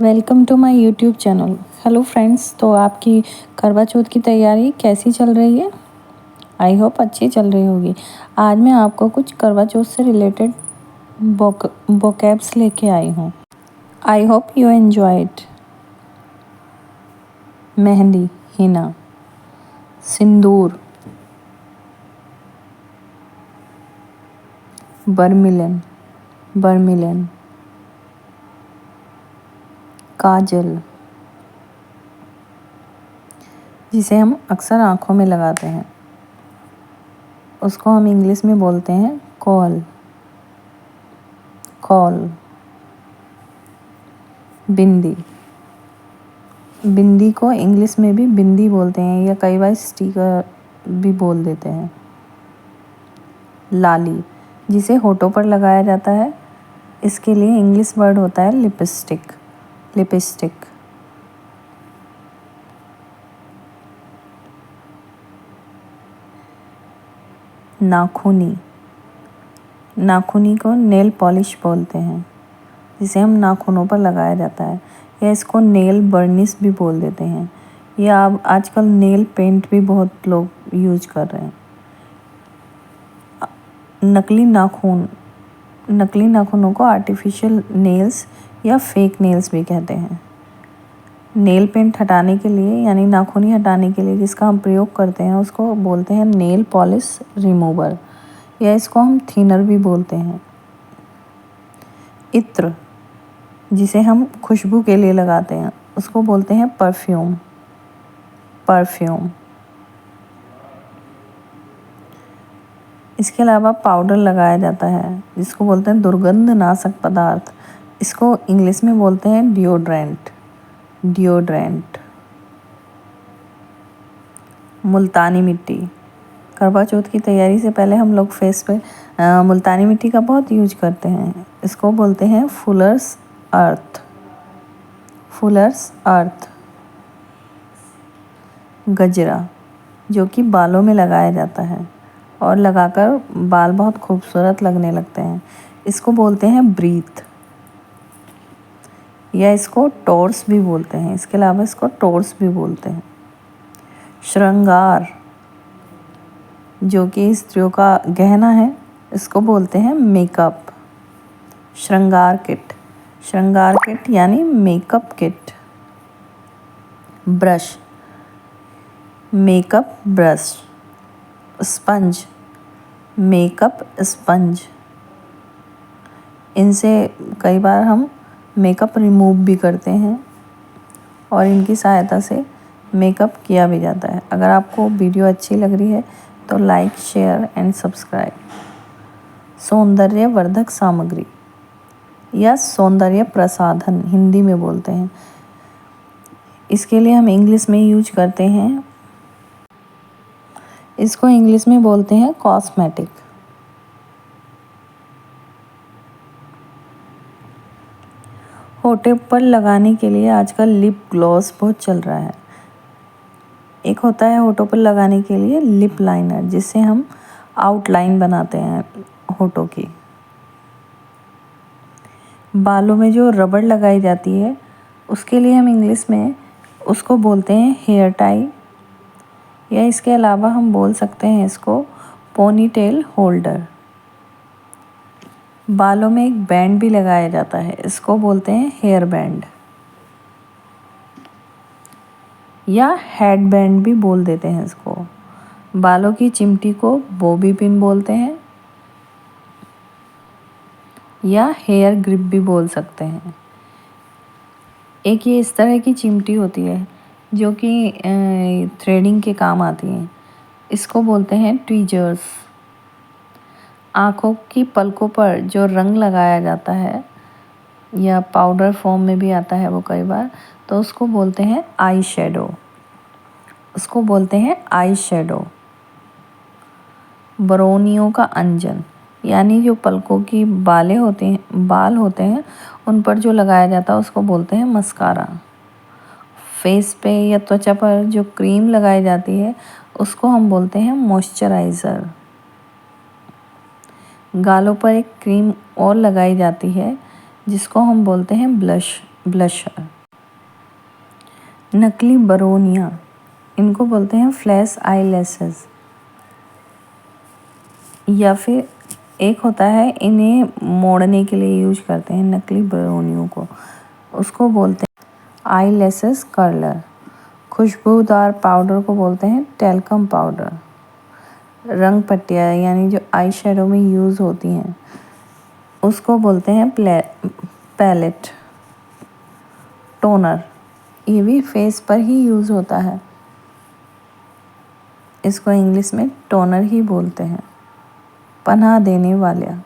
Welcome to my YouTube channel. Hello friends, तो आपकी करवा चौथ की तैयारी कैसी चल रही है? आई होप अच्छी चल रही होगी। आज मैं आपको कुछ करवा चौथ से रिलेटेड वोकैब्स लेके आई हूँ। I hope you enjoy it. Mehndi, henna, sindoor, vermilion, kajal, जिसे हम अक्सर आँखों में लगाते हैं, उसको हम इंग्लिश में बोलते हैं कॉल। बिंदी, बिंदी को इंग्लिश में भी बिंदी बोलते हैं या कई बार स्टिकर भी बोल देते हैं। लाली, जिसे होठों पर लगाया जाता है, इसके लिए इंग्लिश वर्ड होता है लिपस्टिक। नाखूनी, नाखूनी को नेल पॉलिश बोलते हैं, जिसे हम नाखूनों पर लगाया जाता है, या इसको नेल बर्निश भी बोल देते हैं, या अब आजकल नेल पेंट भी बहुत लोग यूज कर रहे हैं। नकली नाखूनों को आर्टिफिशियल नेल्स या फेक नेल्स भी कहते हैं। नेल पेंट हटाने के लिए यानी नाखूनी हटाने के लिए जिसका हम प्रयोग करते हैं उसको बोलते हैं नेल पॉलिश रिमूवर, या इसको हम थिनर भी बोलते हैं। इत्र, जिसे हम खुशबू के लिए लगाते हैं, उसको बोलते हैं परफ्यूम। इसके अलावा पाउडर लगाया जाता है जिसको बोलते हैं दुर्गंध नाशक पदार्थ, इसको इंग्लिश में बोलते हैं डिओड्रेंट। मुल्तानी मिट्टी, करवा चौथ की तैयारी से पहले हम लोग फेस पे मुल्तानी मिट्टी का बहुत यूज करते हैं, इसको बोलते हैं फुलर्स अर्थ। गजरा, जो कि बालों में लगाया जाता है और लगाकर बाल बहुत खूबसूरत लगने लगते हैं, इसको बोलते हैं ब्रीथ, या इसको टॉर्स भी बोलते हैं। इसके अलावा इसको टॉर्स भी बोलते हैं। श्रृंगार, जो कि स्त्रियों का गहना है, इसको बोलते हैं मेकअप। श्रृंगार किट यानी makeup kit. Brush, makeup brush. Sponge, makeup sponge, इनसे कई बार हम मेकअप रिमूव भी करते हैं और इनकी सहायता से मेकअप किया भी जाता है। अगर आपको वीडियो अच्छी लग रही है तो लाइक, शेयर एंड सब्सक्राइब। सौंदर्यवर्धक सामग्री या सौंदर्य प्रसाधन हिंदी में बोलते हैं, इसके लिए हम इंग्लिश में यूज करते हैं, इसको इंग्लिश में बोलते हैं कॉस्मेटिक। होठों पर लगाने के लिए आजकल लिप ग्लॉस बहुत चल रहा है। एक होता है होठों पर लगाने के लिए लिप लाइनर, जिससे हम आउटलाइन बनाते हैं होठों की। बालों में जो रबड़ लगाई जाती है उसके लिए हम इंग्लिश में उसको बोलते हैं हेयर टाई, या इसके अलावा हम बोल सकते हैं इसको पोनीटेल होल्डर। बालों में एक बैंड भी लगाया जाता है, इसको बोलते हैं हेयर बैंड, या हेड बैंड भी बोल देते हैं इसको। बालों की चिमटी को बॉबी पिन बोलते हैं, या हेयर ग्रिप भी बोल सकते हैं। एक ये इस तरह की चिमटी होती है जो कि थ्रेडिंग के काम आती है, इसको बोलते हैं ट्वीजर्स। आँखों की पलकों पर जो रंग लगाया जाता है या पाउडर फॉर्म में भी आता है वो कई बार, तो उसको बोलते हैं आई शेडो। बरौनियों का अंजन, यानी जो पलकों की बाल होते हैं उन पर जो लगाया जाता है उसको बोलते हैं मस्कारा। फेस पे या त्वचा पर जो क्रीम लगाई जाती है उसको हम बोलते हैं मॉइस्चराइज़र। गालों पर एक क्रीम और लगाई जाती है जिसको हम बोलते हैं ब्लशर। नकली बरोनियाँ, इनको बोलते हैं फ्लैश आईलैशेस। या फिर एक होता है इन्हें मोड़ने के लिए यूज करते हैं नकली बरोनियों को, उसको बोलते हैं आईलैशेस कर्लर। खुशबूदार पाउडर को बोलते हैं टेल्कम पाउडर। रंग पट्टियाँ यानी जो आई शेडो में यूज़ होती हैं उसको बोलते हैं पैलेट। टोनर, ये भी फेस पर ही यूज़ होता है, इसको इंग्लिश में टोनर ही बोलते हैं। पनाह देने वाला,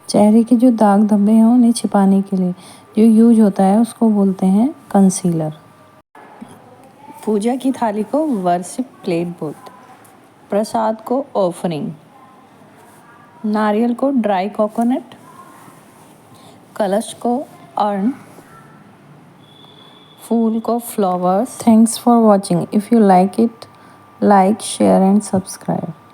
चेहरे के जो दाग धब्बे हैं उन्हें छिपाने के लिए जो यूज होता है उसको बोलते हैं कंसीलर। पूजा की थाली को वर्शिप प्लेट बोलते हैं। प्रसाद को ऑफरिंग। नारियल को ड्राई कोकोनट। कलश को अर्न। फूल को flowers. Thanks for watching. If you like it, like, share and subscribe.